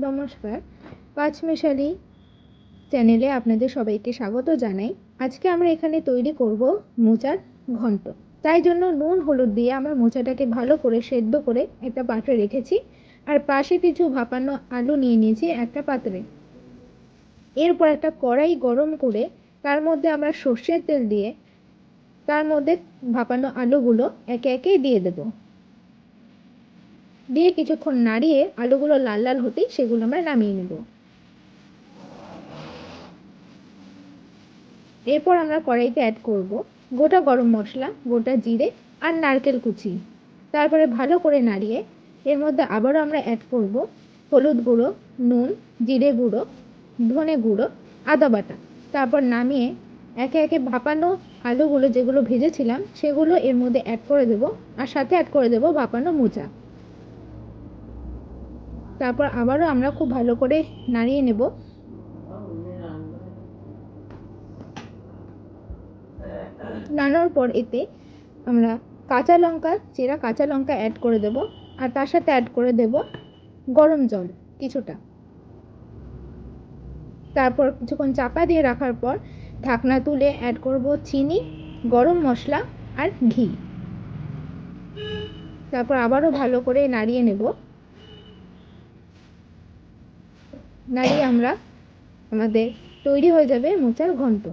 নমস্কার, পাঁচমেশালি চ্যানেলে আপনাদের সবাইকে স্বাগত জানাই। আজকে আমরা এখানে তৈরি করব মোচার ঘন্ট। তাই জন্য নুন হলুদ দিয়ে আমরা মোচাটাকে ভালো করে সেদ্ধ করে একটা পাত্রে রেখেছি, আর পাশে কিছু ভাপানো আলু নিয়ে নিয়েছি একটা পাত্রে। এরপর একটা কড়াই গরম করে তার মধ্যে আমরা সর্ষের তেল দিয়ে তার মধ্যে ভাপানো আলুগুলো একে একে দিয়ে দেবো। দিয়ে কিছুক্ষণ নাড়িয়ে আলুগুলো লাল লাল হতেই সেগুলো আমরা নামিয়ে নেব। এরপর আমরা কড়াইতে অ্যাড করব গোটা গরম মশলা, গোটা জিরে আর নারকেল কুচি। তারপরে ভালো করে নাড়িয়ে এর মধ্যে আবারও আমরা অ্যাড করব হলুদ গুঁড়ো, নুন, জিরে গুঁড়ো, ধনে গুঁড়ো, আদা বাটা। তারপর নামিয়ে একে একে ভাপানো আলুগুলো যেগুলো ভেজেছিলাম সেগুলো এর মধ্যে অ্যাড করে দেব, আর সাথে অ্যাড করে দেব ভাপানো মোচা। তারপর আবারও আমরা খুব ভালো করে নাড়িয়ে নেব। নাড়ানোর পর এতে আমরা চেরা কাঁচা লঙ্কা অ্যাড করে দেব, আর তার সাথে অ্যাড করে দেব গরম জল কিছুটা। তারপর কিছুক্ষণ চাপা দিয়ে রাখার পর ঢাকনা তুলে অ্যাড করব চিনি, গরম মশলা আর ঘি। তারপর আবারও ভালো করে নাড়িয়ে নেব। নাড়িয়ে আমাদের তৈরি হয়ে যাবে মোচার ঘন্ট।